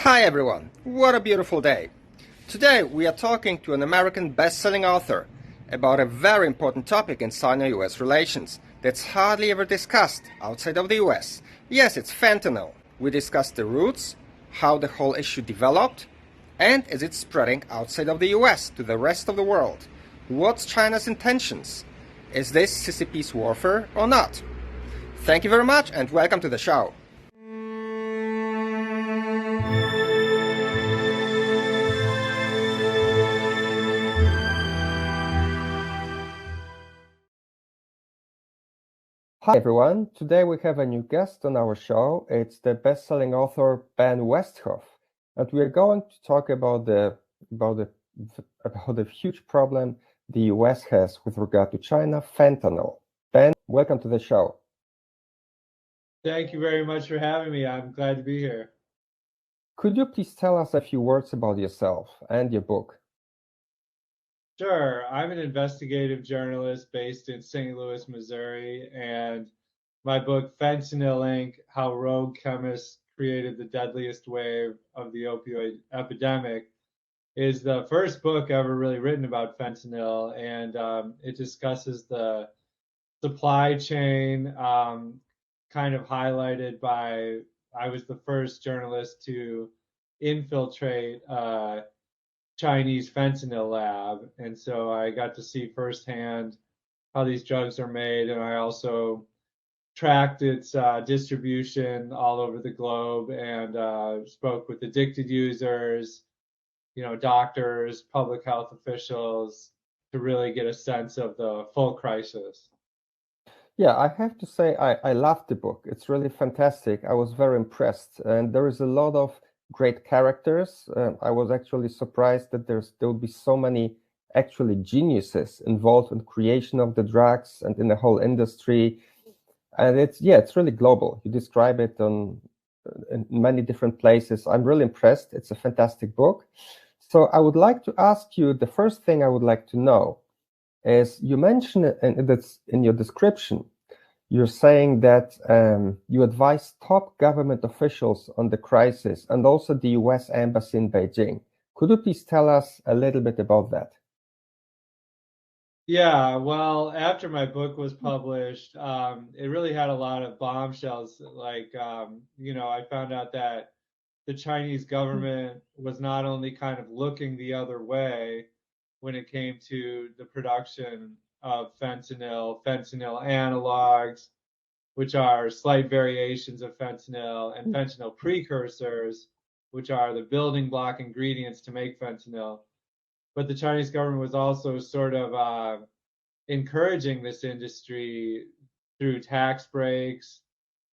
Hi everyone, what a beautiful day. Today we are talking to an American best-selling author about a very important topic in Sino-US relations that's hardly ever discussed outside of the US. Yes, it's fentanyl. We discussed the roots, how the whole issue developed, and is it spreading outside of the US to the rest of the world? What's China's intentions? Is this CCP's warfare or not? Thank you very much and welcome to the show. Hi everyone, today we have a new guest on our show. It's the best-selling author Ben Westhoff, and we are going to talk about the huge problem the US has with regard to China, fentanyl. Ben, welcome to the show. Thank you very much for having me. I'm glad to be here. Could you please tell us a few words about yourself and your book? Sure. I'm an investigative journalist based in St. Louis, Missouri, and my book, Fentanyl Inc., How Rogue Chemists Created the Deadliest Wave of the Opioid Epidemic, is the first book ever really written about fentanyl, and it discusses the supply chain, kind of highlighted by, I was the first journalist to infiltrate Chinese fentanyl lab, and so I got to see firsthand how these drugs are made, and I also tracked its distribution all over the globe and spoke with addicted users, doctors, public health officials, to really get a sense of the full crisis. Yeah, I have to say I loved the book. It's really fantastic. I was very impressed, and there is a lot of great characters. I was actually surprised that there will be so many actually geniuses involved in creation of the drugs and in the whole industry. And it's really global. You describe it in many different places. I'm really impressed. It's a fantastic book. So I would like to ask you, the first thing I would like to know is, you mentioned it, and that's in your description, you're saying that you advise top government officials on the crisis and also the US Embassy in Beijing. Could you please tell us a little bit about that? Yeah, well, after my book was published, it really had a lot of bombshells. I found out that the Chinese government was not only kind of looking the other way when it came to the production of fentanyl analogs, which are slight variations of fentanyl, and fentanyl precursors, which are the building block ingredients to make fentanyl. But the Chinese government was also sort of encouraging this industry through tax breaks,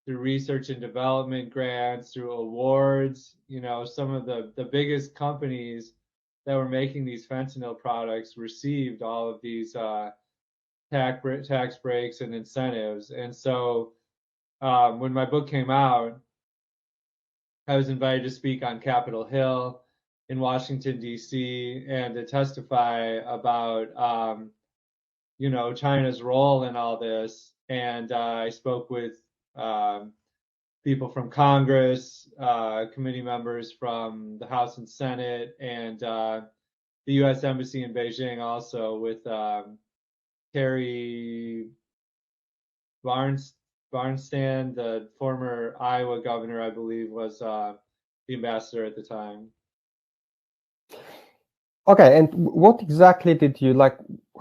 through research and development grants, through awards. Some of the biggest companies that were making these fentanyl products received all of these tax breaks and incentives. And so when my book came out, I was invited to speak on Capitol Hill in Washington, D.C., and to testify about, China's role in all this. And I spoke with people from Congress, committee members from the House and Senate, and the U.S. Embassy in Beijing also, with Terry Barnstein, the former Iowa governor, I believe, was the ambassador at the time. Okay, and what exactly did you like?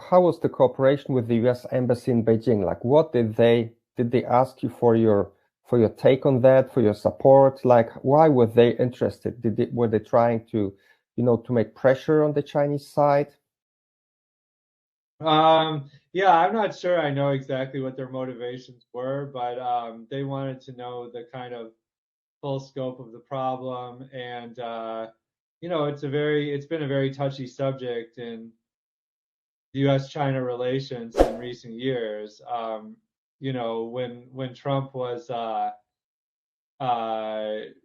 How was the cooperation with the U.S. Embassy in Beijing? Like, what did they ask you for your take on that, for your support? Like, why were they interested? Were they trying to, to make pressure on the Chinese side? Yeah, I'm not sure I know exactly what their motivations were, but they wanted to know the kind of full scope of the problem. And it's been a very touchy subject in U.S.-China relations in recent years. When Trump was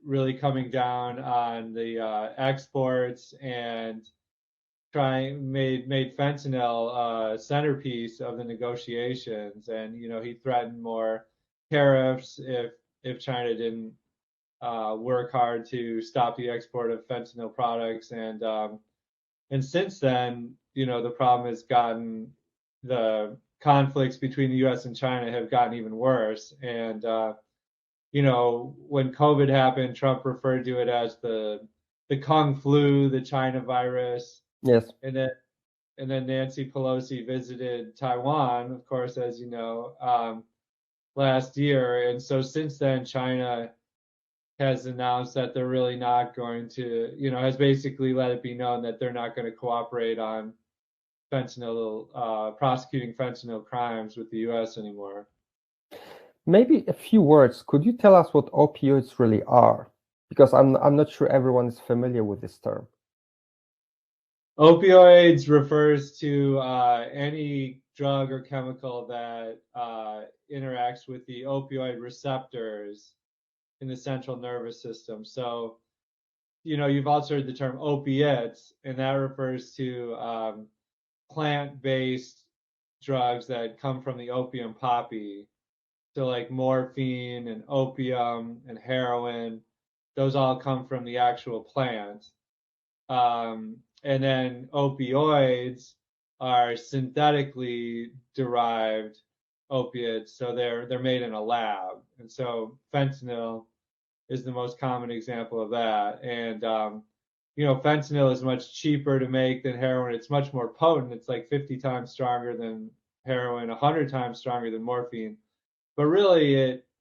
really coming down on the exports and made fentanyl a centerpiece of the negotiations, and he threatened more tariffs if China didn't work hard to stop the export of fentanyl products. And since then, the problem has gotten, the conflicts between the U.S. and China have gotten even worse. And when COVID happened, Trump referred to it as the Kung flu, the China virus. Yes. And then Nancy Pelosi visited Taiwan, of course, as you know, last year. And so since then, China has announced that they're really not going to, has basically let it be known that they're not going to cooperate on fentanyl, prosecuting fentanyl crimes with the U.S. anymore. Maybe a few words. Could you tell us what opioids really are? Because I'm not sure everyone is familiar with this term. Opioids refers to any drug or chemical that interacts with the opioid receptors in the central nervous system. So, you've also heard the term opiates, and that refers to plant-based drugs that come from the opium poppy. So like morphine and opium and heroin, those all come from the actual plant. And then opioids are synthetically derived opiates, so they're made in a lab. And so fentanyl is the most common example of that. And fentanyl is much cheaper to make than heroin. It's much more potent. It's like 50 times stronger than heroin, 100 times stronger than morphine. But really,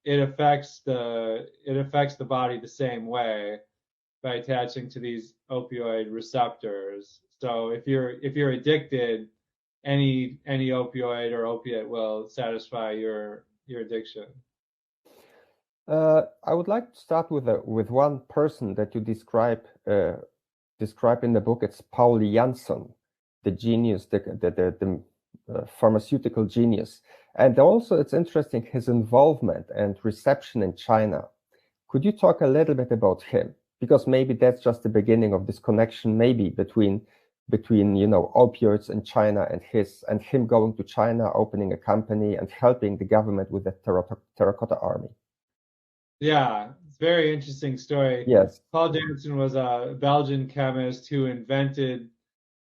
it affects the body the same way by attaching to these opioid receptors. So if you're addicted, any opioid or opiate will satisfy your addiction. I would like to start with one person that you describe in the book. It's Paul Jansson, the genius, the pharmaceutical genius. And also, it's interesting, his involvement and reception in China. Could you talk a little bit about him? Because maybe that's just the beginning of this connection, maybe between opioids in China and him going to China, opening a company and helping the government with the terracotta army. Yeah, it's a very interesting story. Yes. Paul Jansson was a Belgian chemist who invented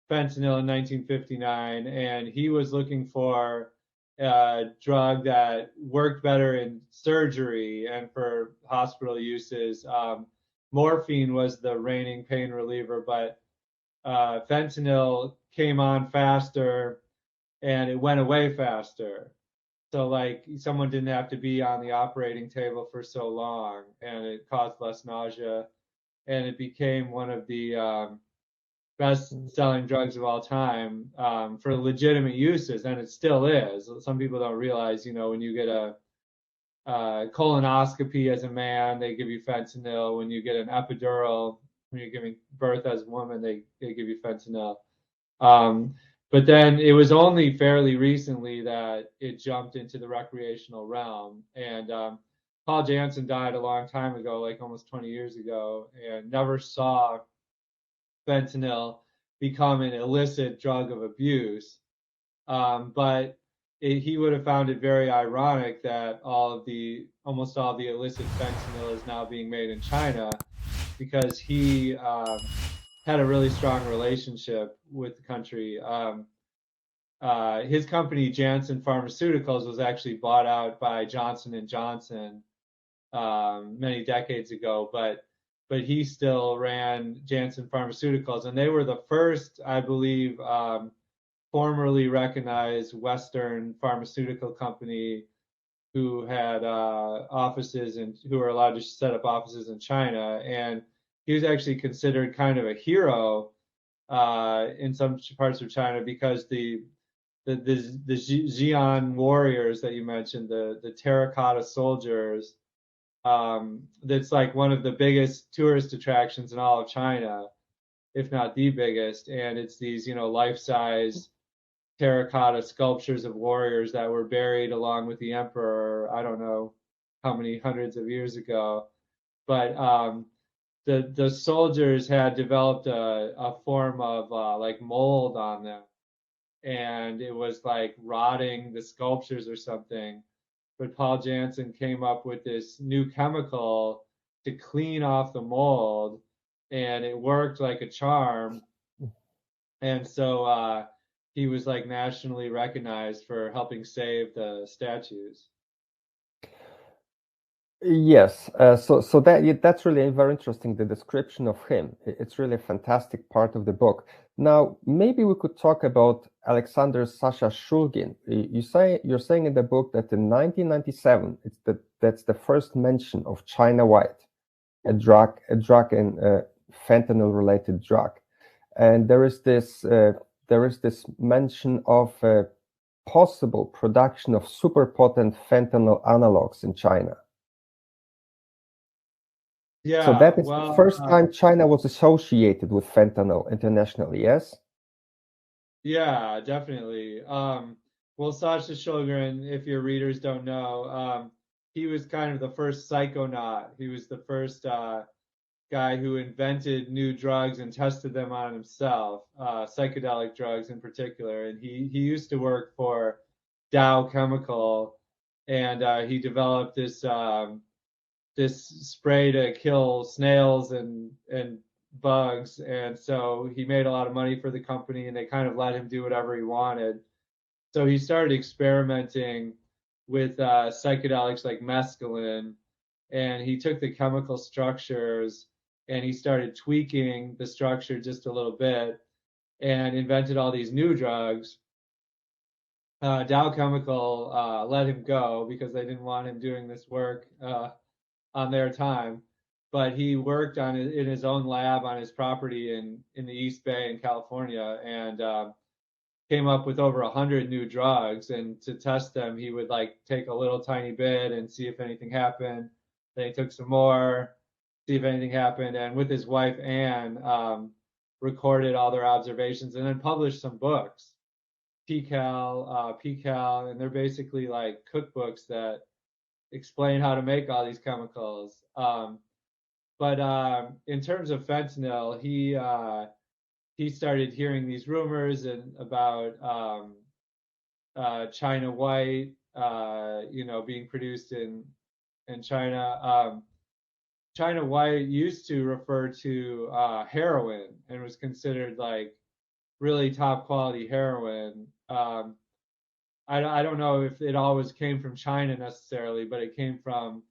fentanyl in 1959, and he was looking for a drug that worked better in surgery and for hospital uses. Morphine was the reigning pain reliever, but fentanyl came on faster and it went away faster. So like someone didn't have to be on the operating table for so long, and it caused less nausea, and it became one of the best-selling drugs of all time for legitimate uses, and it still is. Some people don't realize, when you get a colonoscopy as a man, they give you fentanyl. When you get an epidural, when you're giving birth as a woman, they give you fentanyl. But then it was only fairly recently that it jumped into the recreational realm. And Paul Jansson died a long time ago, like almost 20 years ago, and never saw fentanyl become an illicit drug of abuse. But he would have found it very ironic that almost all the illicit fentanyl is now being made in China, because he had a really strong relationship with the country. His company, Jansson Pharmaceuticals, was actually bought out by Johnson and Johnson many decades ago, but he still ran Jansson Pharmaceuticals, and they were the first, I believe, formerly recognized Western pharmaceutical company who had offices and who were allowed to set up offices in China. And he was actually considered kind of a hero in some parts of China, because the Xi'an warriors that you mentioned, the terracotta soldiers, that's like one of the biggest tourist attractions in all of China, if not the biggest. And it's these, life-size terracotta sculptures of warriors that were buried along with the emperor, I don't know how many hundreds of years ago. But the soldiers had developed a form of like mold on them, and it was like rotting the sculptures or something. But Paul Jansson came up with this new chemical to clean off the mold, and it worked like a charm. And so he was like nationally recognized for helping save the statues. Yes, so that's really very interesting, the description of him. It's really a fantastic part of the book. Now, maybe we could talk about Alexander Sasha Shulgin. You're saying in the book that in 1997, that's the first mention of China White, a drug in fentanyl-related drug, and there is this mention of possible production of super potent fentanyl analogs in China. So Yeah, that is the well, first time China was associated with fentanyl internationally, yes? yeah, definitely. Well, Sasha Shulgin, if your readers don't know, he was kind of the first psychonaut. He was the first guy who invented new drugs and tested them on himself, psychedelic drugs in particular. And he used to work for Dow Chemical, and he developed this spray to kill snails and bugs. And so he made a lot of money for the company, and they kind of let him do whatever he wanted. So he started experimenting with psychedelics like mescaline, and he took the chemical structures and he started tweaking the structure just a little bit and invented all these new drugs. Dow Chemical let him go because they didn't want him doing this work on their time. But he worked on it in his own lab on his property in the East Bay in California, and came up with over 100 new drugs. And to test them, he would like take a little tiny bit and see if anything happened. Then he took some more, see if anything happened, and with his wife Anne, recorded all their observations and then published some books, PCAL, and they're basically like cookbooks that explain how to make all these chemicals. But in terms of fentanyl, he started hearing these rumors and about China White, being produced in China. China White used to refer to heroin and was considered like really top quality heroin. I don't know if it always came from China necessarily, but it came from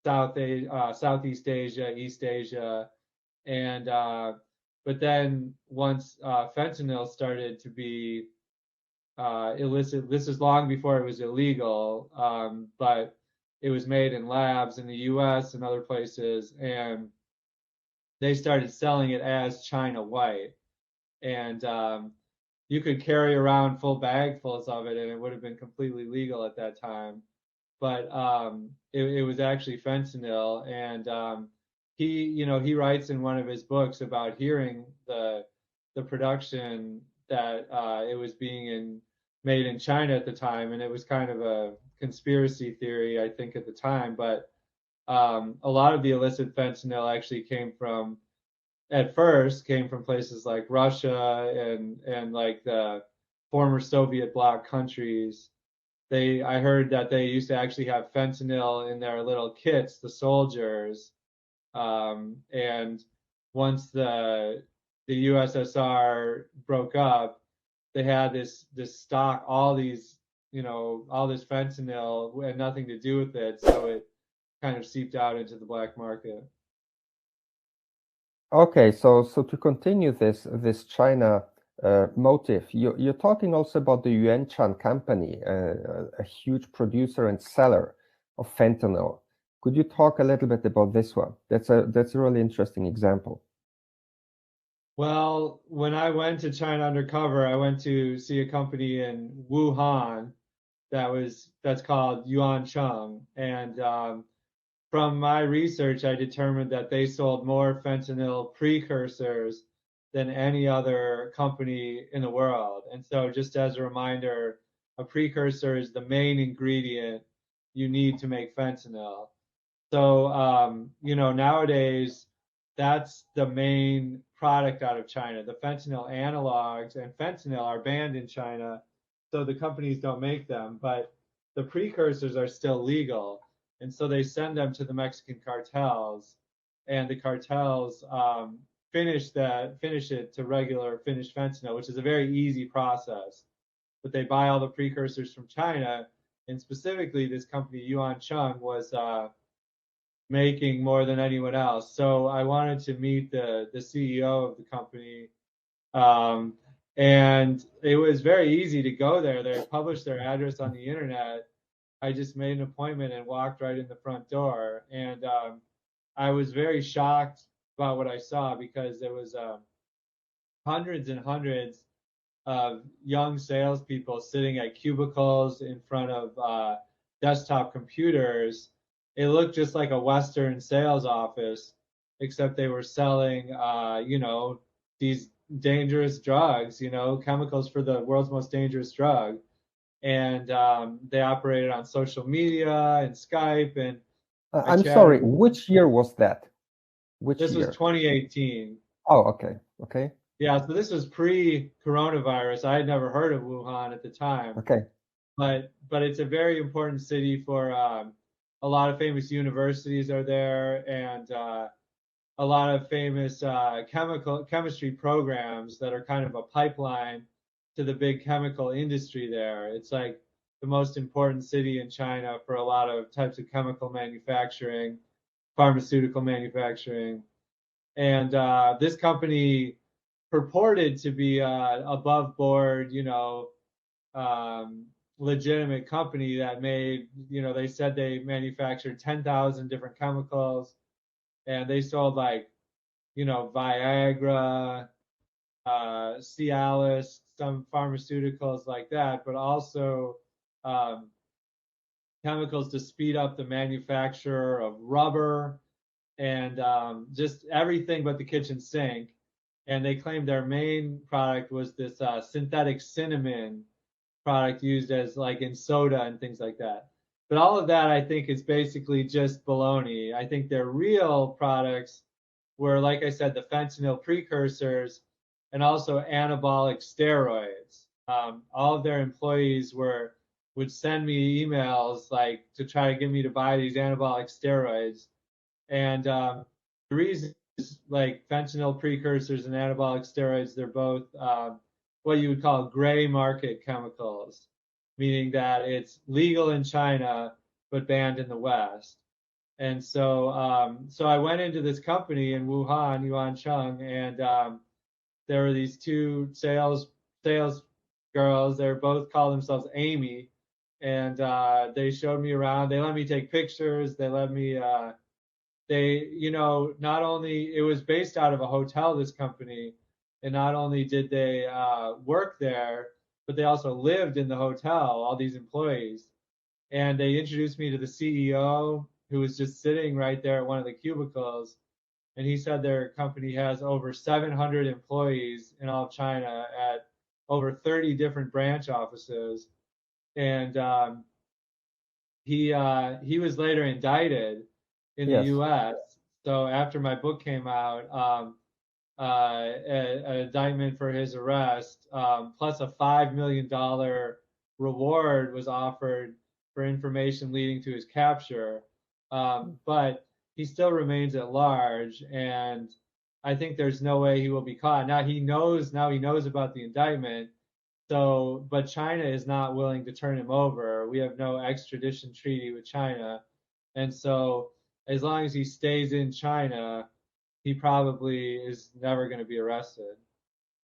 Southeast Asia, East Asia, and but then once fentanyl started to be illicit, this is long before it was illegal, but it was made in labs in the U.S. and other places, and they started selling it as China White, and you could carry around full bagfuls of it, and it would have been completely legal at that time. But it was actually fentanyl, and he writes in one of his books about hearing the production that it was made in China at the time, and it was kind of a conspiracy theory, I think, at the time. But a lot of the illicit fentanyl actually at first came from places like Russia and like the former Soviet bloc countries. I heard that they used to actually have fentanyl in their little kits, the soldiers. And once the USSR broke up, they had this stock, all this fentanyl had nothing to do with it, so it kind of seeped out into the black market. Okay, so to continue this China motive, you're talking also about the Yuan Chan company, a huge producer and seller of fentanyl. Could you talk a little bit about this one? That's a really interesting example. Well, when I went to China undercover, I went to see a company in Wuhan that's called Yuan Chan, and from my research, I determined that they sold more fentanyl precursors than any other company in the world. And so, just as a reminder, a precursor is the main ingredient you need to make fentanyl. So, nowadays, that's the main product out of China. The fentanyl analogs and fentanyl are banned in China, so the companies don't make them, but the precursors are still legal. And so they send them to the Mexican cartels, and the cartels finish it to regular finished fentanyl, which is a very easy process. But they buy all the precursors from China, and specifically this company Yuan Chan was making more than anyone else. So I wanted to meet the CEO of the company, um, and it was very easy to go there. They published their address on the internet. I just made an appointment and walked right in the front door, and I was very shocked about what I saw because there was hundreds and hundreds of young salespeople sitting at cubicles in front of desktop computers. It looked just like a Western sales office, except they were selling, these dangerous drugs, chemicals for the world's most dangerous drug. And they operated on social media and Skype. And I I'm chatted. sorry, which year was that? Which This was year? 2018. Oh, okay. Okay. Yeah, so this was pre-coronavirus. I had never heard of Wuhan at the time, Okay. but it's a very important city for a lot of famous universities are there, and a lot of famous chemistry programs that are kind of a pipeline to the big chemical industry there. It's like the most important city in China for a lot of types of chemical manufacturing, pharmaceutical manufacturing. And this company purported to be above board, legitimate company that made, they said they manufactured 10,000 different chemicals, and they sold like, Viagra, Cialis, some pharmaceuticals like that, but also um, chemicals to speed up the manufacture of rubber and just everything but the kitchen sink. And they claimed their main product was this synthetic cinnamon product used as like in soda and things like that. But all of that, I think, is basically just baloney. I think their real products were, like I said, the fentanyl precursors and also anabolic steroids. All of their employees would send me emails like to try to get me to buy these anabolic steroids. And the reason is like fentanyl precursors and anabolic steroids, they're both what you would call gray market chemicals, meaning that it's legal in China but banned in the West. And so I went into this company in Wuhan, Yuan Cheng, and there were these two sales girls. They both call themselves Amy, and they showed me around. They let me take pictures. They let me not only it was based out of a hotel, this company, and not only did they work there, but they also lived in the hotel, all these employees. And they introduced me to the CEO, who was just sitting right there at one of the cubicles. And he said their company has over 700 employees in all of China at over 30 different branch offices. And he was later indicted in the Yes. U.S. So after my book came out, an indictment for his arrest, plus a $5 million reward was offered for information leading to his capture. But he still remains at large, and I think there's no way he will be caught. Now he knows about the indictment. So, but China is not willing to turn him over. We have no extradition treaty with China. And so, as long as he stays in China, he probably is never going to be arrested.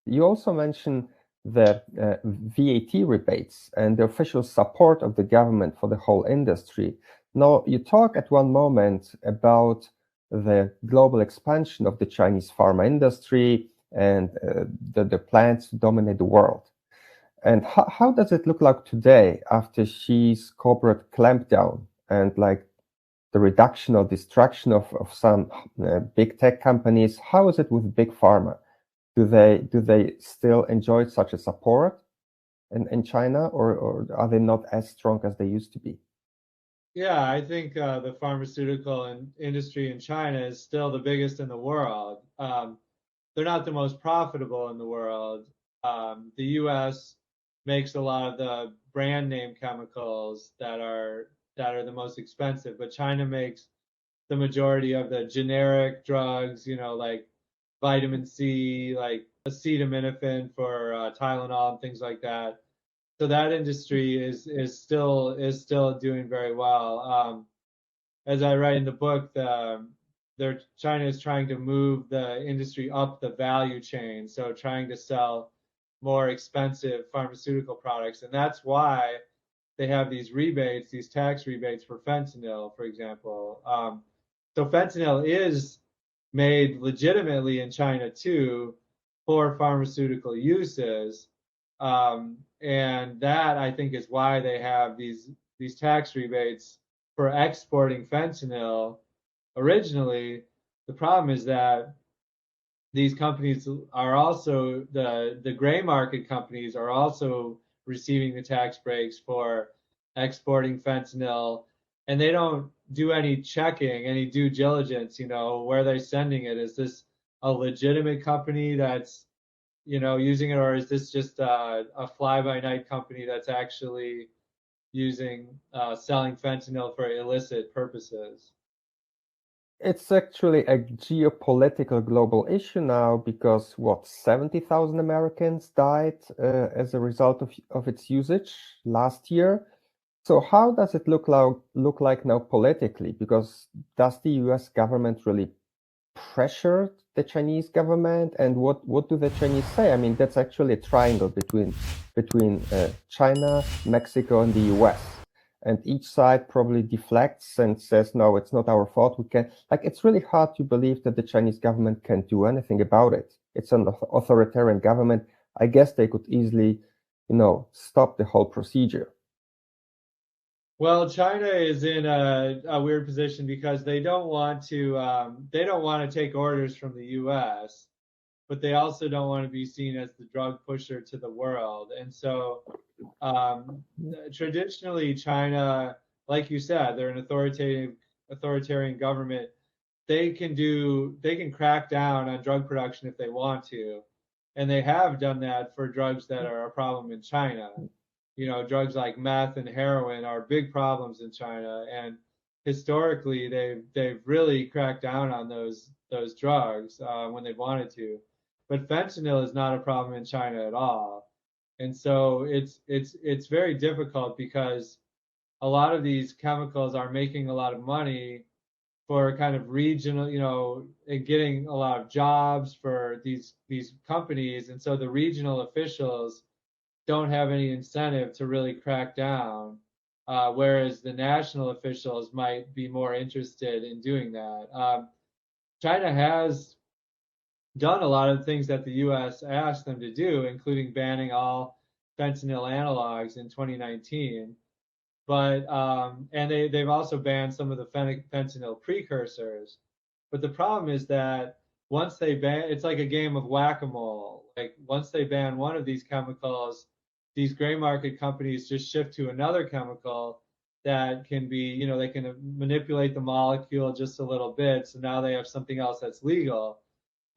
You also mentioned the VAT rebates and the official support of the government for the whole industry. Now, you talk at one moment about the global expansion of the Chinese pharma industry and the plans to dominate the world. And how does it look like today after Xi's corporate clampdown and like the reduction or destruction of some big tech companies? How is it with big pharma? Do they still enjoy such a support in China, or are they not as strong as they used to be? Yeah, I think the pharmaceutical industry in China is still the biggest in the world. They're not the most profitable in the world. The U.S. makes a lot of the brand name chemicals that are that are the most expensive, but China makes the majority of the generic drugs, like vitamin C, like acetaminophen for Tylenol and things like that. So that industry is still doing very well. As I write in the book, China is trying to move the industry up the value chain, so trying to sell more expensive pharmaceutical products, and that's why they have these rebates, these tax rebates for fentanyl, for example. So fentanyl is made legitimately in China too for pharmaceutical uses, and that I think is why they have these tax rebates for exporting fentanyl originally. The problem is that these companies are also the gray market companies are also receiving the tax breaks for exporting fentanyl, and they don't do any checking, any due diligence, where they're sending it. Is this a legitimate company that's, using it, or is this just a fly-by-night company that's actually selling fentanyl for illicit purposes? It's actually a geopolitical global issue now because 70,000 Americans died as a result of its usage last year. So how does it look like now politically? Because does the US government really pressure the Chinese government, and what do the Chinese say? I mean, that's actually a triangle between China, Mexico, and the US. And each side probably deflects and says, no, it's not our fault. It's really hard to believe that the Chinese government can do anything about it. It's an authoritarian government. I guess they could easily, stop the whole procedure. Well, China is in a weird position because they don't want to take orders from the U.S., but they also don't want to be seen as the drug pusher to the world. And so traditionally, China, like you said, they're an authoritarian government. They can crack down on drug production if they want to, and they have done that for drugs that are a problem in China. Drugs like meth and heroin are big problems in China, and historically they've really cracked down on those drugs when they wanted to. But fentanyl is not a problem in China at all, and so it's very difficult because a lot of these chemicals are making a lot of money for kind of regional, and getting a lot of jobs for these companies, and so the regional officials don't have any incentive to really crack down, whereas the national officials might be more interested in doing that. China has done a lot of things that the U.S. asked them to do, including banning all fentanyl analogs in 2019. But and they've also banned some of the fentanyl precursors. But the problem is that once they ban, it's like a game of whack-a-mole. Like once they ban one of these chemicals, these gray market companies just shift to another chemical that can be, they can manipulate the molecule just a little bit. So now they have something else that's legal.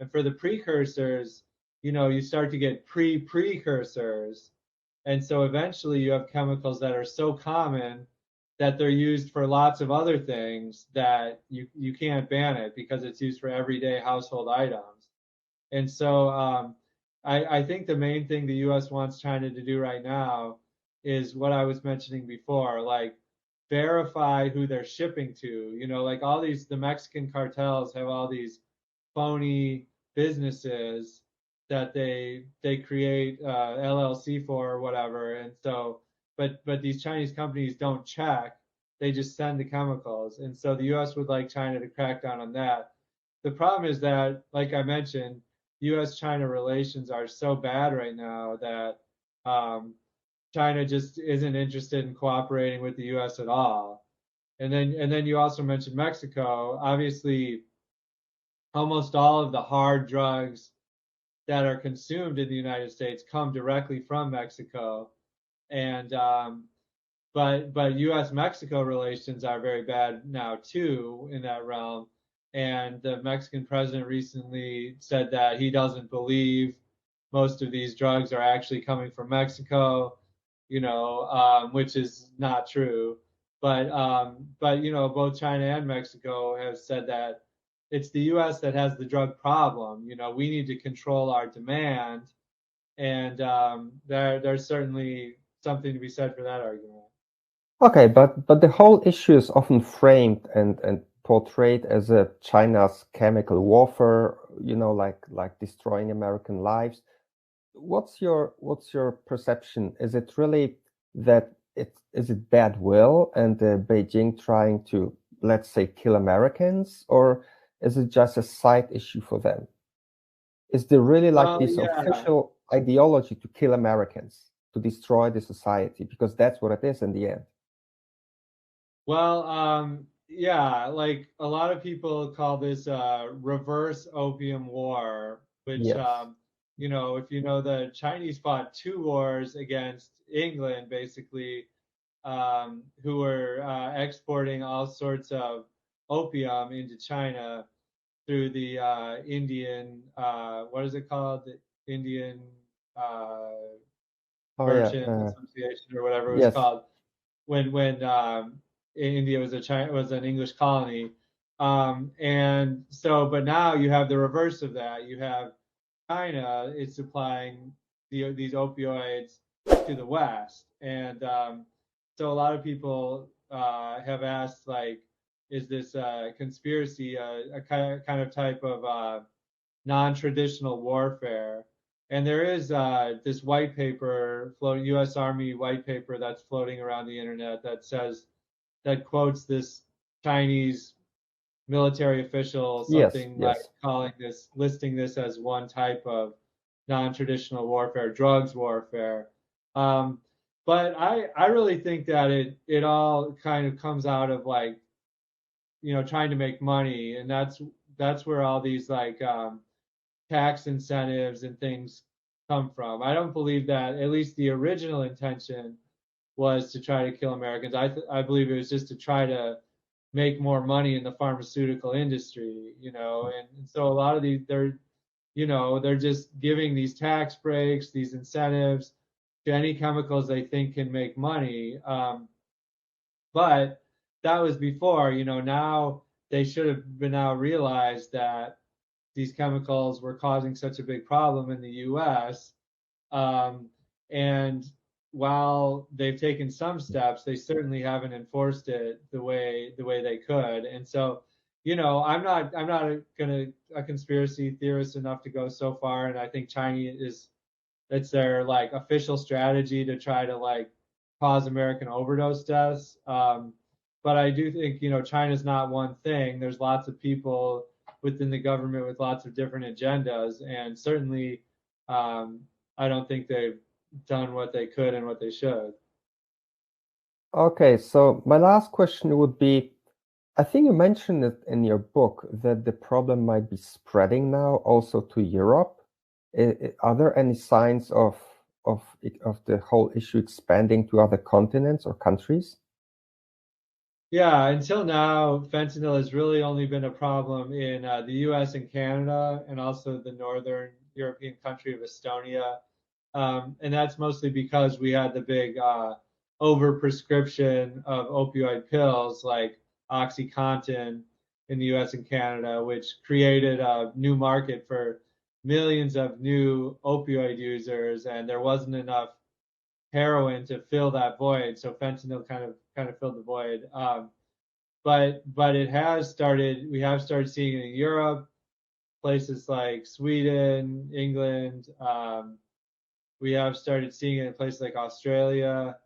And for the precursors, you start to get precursors. And so eventually you have chemicals that are so common that they're used for lots of other things that you can't ban it because it's used for everyday household items. And so I think the main thing the US wants China to do right now is what I was mentioning before, like verify who they're shipping to. Like the Mexican cartels have all these phony businesses that they create LLC for or whatever, and so but these Chinese companies don't check; they just send the chemicals, and so the U.S. would like China to crack down on that. The problem is that, like I mentioned, U.S.-China relations are so bad right now that China just isn't interested in cooperating with the U.S. at all. And then you also mentioned Mexico. Obviously, almost all of the hard drugs that are consumed in the United States come directly from Mexico, and but U.S.-Mexico relations are very bad now too in that realm. And the Mexican president recently said that he doesn't believe most of these drugs are actually coming from Mexico, which is not true. But both China and Mexico have said that it's the U.S. that has the drug problem. We need to control our demand, and there's certainly something to be said for that argument. Okay, but the whole issue is often framed and portrayed as a China's chemical warfare, like destroying American lives. What's your perception? Is it really that is it bad will and Beijing trying to, let's say, kill Americans, or is it just a side issue for them? Is there really like Well, this yeah. official ideology to kill Americans, to destroy the society? Because that's what it is in the end. Well, yeah, like a lot of people call this reverse opium war, which, Yes. if the Chinese fought two wars against England, basically, who were exporting all sorts of opium into China through the Indian, what is it called? The Indian uh, Oh yeah. Merchant Association or whatever it was Yes. called when India was an English colony. And so, but now you have the reverse of that. You have China is supplying these opioids to the West, and so a lot of people have asked, like, is this a conspiracy, a kind of type of non-traditional warfare? And there is this white paper, U.S. Army white paper that's floating around the internet that quotes this Chinese military official, Yes. something like Yes. listing this as one type of non-traditional warfare, drugs warfare. Um, but I really think that it all kind of comes out of, like, trying to make money, and that's where all these, like, tax incentives and things come from. I don't believe that at least the original intention was to try to kill Americans. I believe it was just to try to make more money in the pharmaceutical industry, and so a lot of these they're just giving these tax breaks, these incentives to any chemicals they think can make money. But that was before, now they should have been now realized that these chemicals were causing such a big problem in the U.S. Um, and while they've taken some steps, they certainly haven't enforced it the way they could. And so, I'm not a conspiracy theorist enough to go so far. And I think China it's their, like, official strategy to try to, like, cause American overdose deaths. But I do think, China's not one thing. There's lots of people within the government with lots of different agendas, and certainly, um, I don't think they've done what they could and what they should. Okay, so my last question would be, I think you mentioned it in your book that the problem might be spreading now also to Europe. Are there any signs of the whole issue expanding to other continents or countries? Yeah, until now, fentanyl has really only been a problem in the U.S. and Canada, and also the northern European country of Estonia. And that's mostly because we had the big overprescription of opioid pills like OxyContin in the US and Canada, which created a new market for millions of new opioid users, and there wasn't enough heroin to fill that void. So fentanyl kind of filled the void. But we have started seeing it in Europe, places like Sweden, England. We have started seeing it in places like Australia.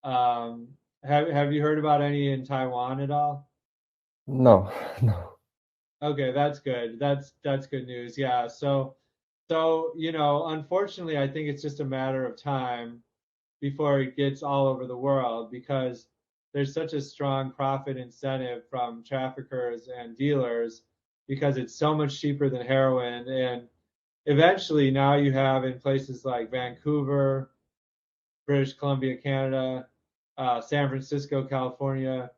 Um, have you heard about any in Taiwan at all? No, no. Okay, that's good. That's good news. Yeah. So unfortunately, I think it's just a matter of time before it gets all over the world, because there's such a strong profit incentive from traffickers and dealers, because it's so much cheaper than heroin. And eventually, now you have in places like Vancouver, British Columbia, Canada, San Francisco, California,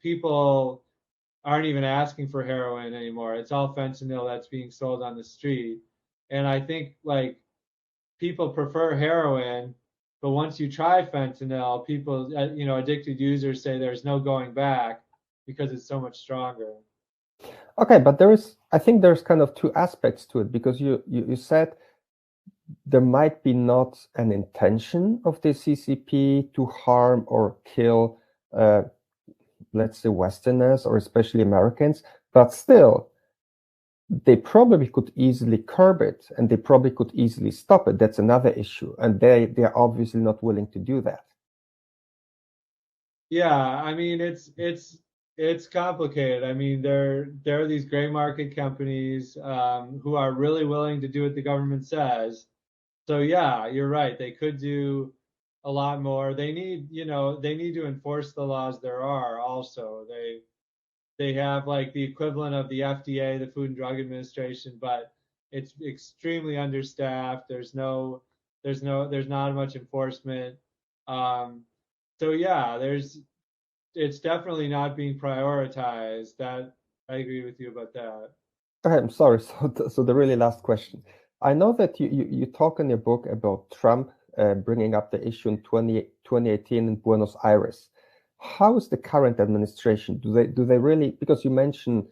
people aren't even asking for heroin anymore. It's all fentanyl that's being sold on the street. And I think, like, people prefer heroin But once you try fentanyl, people, addicted users say there's no going back because it's so much stronger. Okay, but I think there's kind of two aspects to it, because you said there might be not an intention of the CCP to harm or kill, let's say, Westerners or especially Americans, but still, they probably could easily curb it, and they probably could easily stop it. That's another issue, and they're obviously not willing to do that. Yeah, I mean it's complicated. I mean there are these gray market companies who are really willing to do what the government says. So yeah, you're right. They could do a lot more. They need to enforce the laws there are also. They have like the equivalent of the FDA, the Food and Drug Administration, but it's extremely understaffed. There's not much enforcement. Um, so yeah, it's definitely not being prioritized. That I agree with you about that. Okay, I'm sorry. So the really last question. I know that you talk in your book about Trump bringing up the issue in 2018 in Buenos Aires. How is the current administration? Do they really? Because you mentioned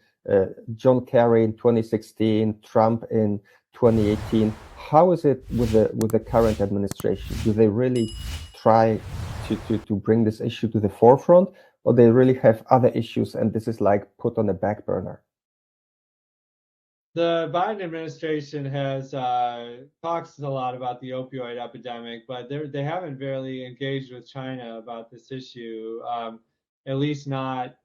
John Kerry in 2016, Trump in 2018. How is it with the current administration? Do they really try to bring this issue to the forefront, or they really have other issues and this is like put on the back burner? The Biden administration has talks a lot about the opioid epidemic, but they haven't really engaged with China about this issue, at least not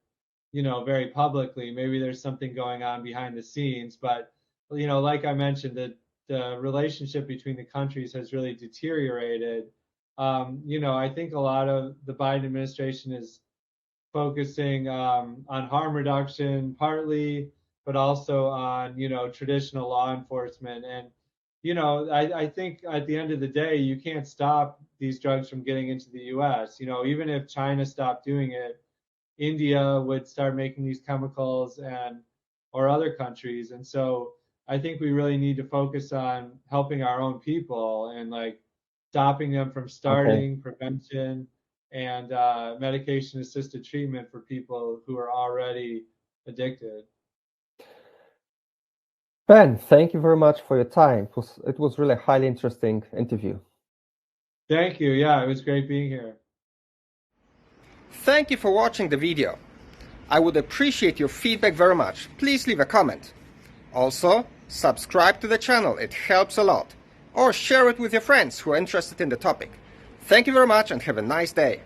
very publicly. Maybe there's something going on behind the scenes, but like I mentioned, the relationship between the countries has really deteriorated. I think a lot of the Biden administration is focusing on harm reduction partly, but also on traditional law enforcement. And I think at the end of the day, you can't stop these drugs from getting into the U.S. Even if China stopped doing it, India would start making these chemicals or other countries. And so I think we really need to focus on helping our own people and like stopping them from starting, prevention, and medication assisted treatment for people who are already addicted. Ben, thank you very much for your time. It was really a highly interesting interview. Thank you. Yeah, it was great being here. Thank you for watching the video. I would appreciate your feedback very much. Please leave a comment. Also, subscribe to the channel, it helps a lot. Or share it with your friends who are interested in the topic. Thank you very much and have a nice day.